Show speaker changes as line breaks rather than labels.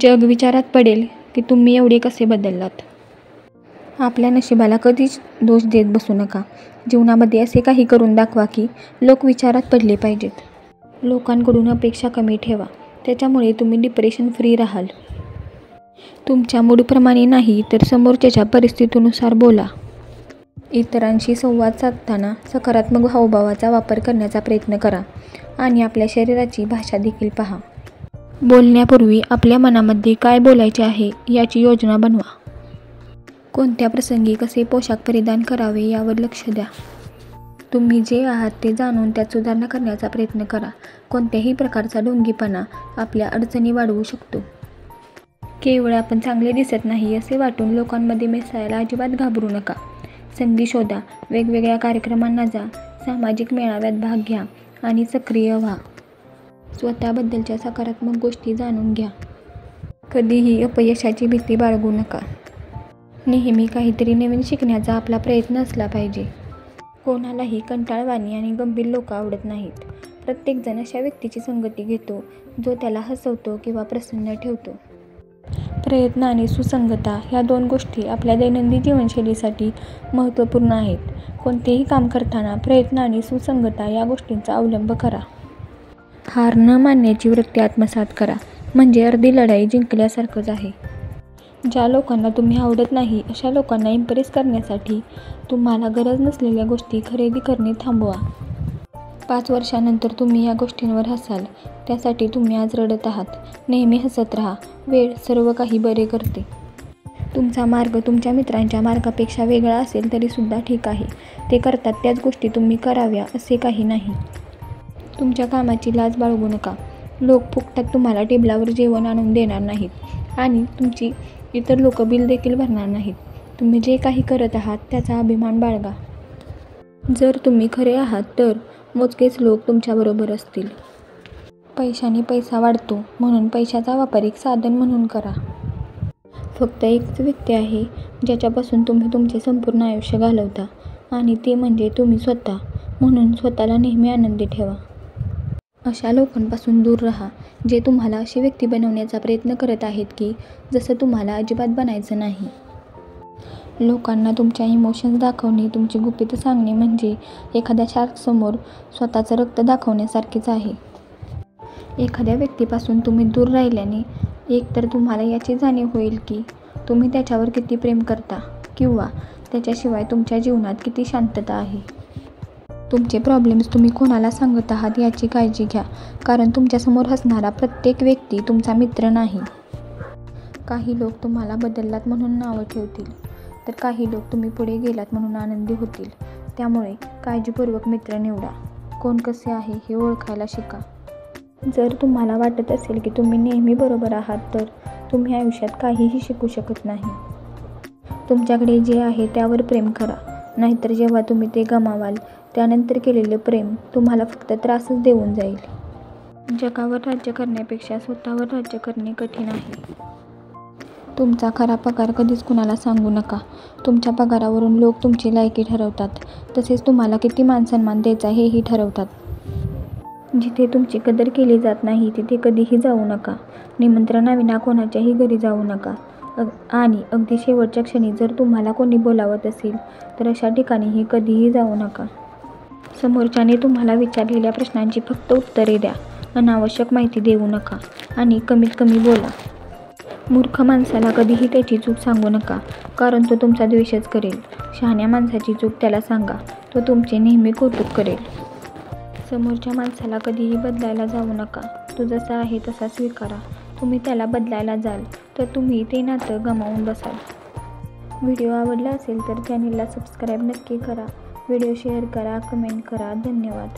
जग विचारात पडेल की तुम्ही एवढे कसे बदललात. आपल्या नशिबाला कधीच दोष देत बसू नका. जीवनामध्ये असे काही करून दाखवा की लोक विचारात पडले पाहिजेत. लोकांकडून अपेक्षा कमी ठेवा, त्याच्यामुळे तुम्ही डिप्रेशन फ्री राहाल. तुमच्या मूडप्रमाणे नाही तर समोरच्याच्या परिस्थितीनुसार बोला. इतरांशी संवाद साधताना सकारात्मक हावभावाचा वापर करण्याचा प्रयत्न करा आणि आपल्या शरीराची भाषा देखील पहा. बोलण्यापूर्वी आपल्या मनामध्ये काय बोलायचे आहे याची योजना बनवा. कोणत्या प्रसंगी कसे पोशाख परिधान करावे यावर लक्ष द्या. तुम्ही जे आहात ते जाणून त्यात सुधारणा करण्याचा प्रयत्न करा. कोणत्याही प्रकारचा ढोंगीपणा आपल्या अडचणी वाढवू शकतो. केवळ आपण चांगले दिसत नाही असे वाटून लोकांमध्ये मिसळायला अजिबात घाबरू नका. संधी शोधा, वेगवेगळ्या कार्यक्रमांना जा, सामाजिक मेळाव्यात भाग घ्या आणि सक्रिय व्हा. स्वतःबद्दलच्या सकारात्मक गोष्टी जाणून घ्या. कधीही अपयशाची भीती बाळगू नका. नेहमी काहीतरी नवीन शिकण्याचा आपला प्रयत्न असला पाहिजे. कोणालाही कंटाळवाणी आणि गंभीर लोक आवडत नाहीत. प्रत्येकजण अशा व्यक्तीची संगती घेतो जो त्याला हसवतो किंवा प्रसन्न ठेवतो. प्रयत्न आणि सुसंगता ह्या दोन गोष्टी आपल्या दैनंदिन जीवनशैलीसाठी महत्त्वपूर्ण आहेत. कोणतेही काम करताना प्रयत्न आणि सुसंगता या गोष्टींचा अवलंब करा. हार न मानण्याची वृत्ती आत्मसात करा, म्हणजे अर्धी लढाई जिंकल्यासारखंच आहे. ज्या लोकांना तुम्ही आवडत नाही अशा लोकांना इम्प्रेस करण्यासाठी तुम्हाला गरज नसलेल्या गोष्टी खरेदी करणे थांबवा. 5 वर्षांनंतर तुम्ही या गोष्टींवर हसाल. त्यासाठी तुम्ही आज रडत आहात. नेहमी हसत राहा. वेळ सर्व काही बरे करते. तुमचा मार्ग तुमच्या मित्रांच्या मार्गापेक्षा वेगळा असेल तरीसुद्धा ठीक आहे. ते करतात त्याच गोष्टी तुम्ही कराव्या असे काही नाही. तुमच्या कामाची लाज बाळगू नका. लोक फुकटात तुम्हाला टेबलावर जेवण आणून देणार नाहीत आणि तुमची इतर लोक बिल देखील भरणार नाहीत. तुम्ही जे काही करत आहात त्याचा अभिमान बाळगा. जर तुम्ही खरे आहात तर मोजकेच लोक तुमच्याबरोबर असतील. पैशाने पैसा वाढतो म्हणून पैशाचा वापर एक साधन म्हणून करा. फक्त एकच व्यक्ती आहे ज्याच्यापासून तुम्ही तुमचे संपूर्ण आयुष्य घालवता आणि ते म्हणजे तुम्ही स्वतः. म्हणून स्वतःला नेहमी आनंदी ठेवा. अशा लोकांपासून दूर राहा जे तुम्हाला अशी व्यक्ती बनवण्याचा प्रयत्न करत आहेत की जसं तुम्हाला अजिबात बनायचं नाही. लोकांना तुमच्या इमोशन्स दाखवणे, तुमची गुपितं सांगणे म्हणजे एखाद्या शार्कसमोर स्वतःचं रक्त दाखवण्यासारखेच आहे. एखाद्या व्यक्तीपासून तुम्ही दूर राहिल्याने एकतर तुम्हाला याची जाणीव होईल की तुम्ही त्याच्यावर किती प्रेम करता किंवा त्याच्याशिवाय तुमच्या जीवनात किती शांतता आहे. तुमचे प्रॉब्लेम्स तुम्ही कोणाला सांगत आहात याची काळजी घ्या, कारण तुमच्यासमोर हसणारा प्रत्येक व्यक्ती तुमचा मित्र नाही. काही लोक तुम्हाला बदललात म्हणून नावं ठेवतील, तर काही लोक तुम्ही पुढे गेलात म्हणून आनंदी होतील. त्यामुळे काळजीपूर्वक मित्र निवडा. कोण कसे आहे हे ओळखायला शिका. जर तुम्हाला वाटत असेल की तुम्ही नेहमी बरोबर आहात तर तुम्ही आयुष्यात काहीही शिकू शकत नाही. तुमच्याकडे जे आहे त्यावर प्रेम करा, नाहीतर जेव्हा तुम्ही ते गमावाल त्यानंतर केलेलं प्रेम तुम्हाला फक्त त्रासच देऊन जाईल. जगावर राज्य करण्यापेक्षा स्वतःवर राज्य करणे कठीण आहे. तुमचा खरा पगार कधीच कुणाला सांगू नका. तुमच्या पगारावरून लोक तुमची लायकी ठरवतात, तसेच तुम्हाला किती मानसन्मान द्यायचा हेही ठरवतात. जिथे तुमची कदर केली जात नाही तिथे कधीही जाऊ नका. निमंत्रणाविना कोणाच्याही घरी जाऊ नका. आणि अगदी शेवटच्या क्षणी जर तुम्हाला कोणी बोलावत असेल तर अशा ठिकाणीही कधीही जाऊ नका. समोरच्याने तुम्हाला विचारलेल्या प्रश्नांची फक्त उत्तरे द्या. अनावश्यक माहिती देऊ नका आणि कमीत कमी बोला. मूर्ख माणसाला कधीही त्याची चूक सांगू नका, कारण तो तुमचा द्वेषच करेल. शहाण्या माणसाची चूक त्याला सांगा, तो तुमचे नेहमी कौतुक करेल. समोरच्या माणसाला कधीही बदलायला जाऊ नका. तो जसा आहे तसा स्वीकारा. तुम्ही त्याला बदलायला जाल तर तुम्ही ते नातं गमावून बसाल. व्हिडिओ आवडला असेल तर चॅनेलला सबस्क्राईब नक्की करा. व्हिडिओ शेअर करा, कमेंट करा. धन्यवाद.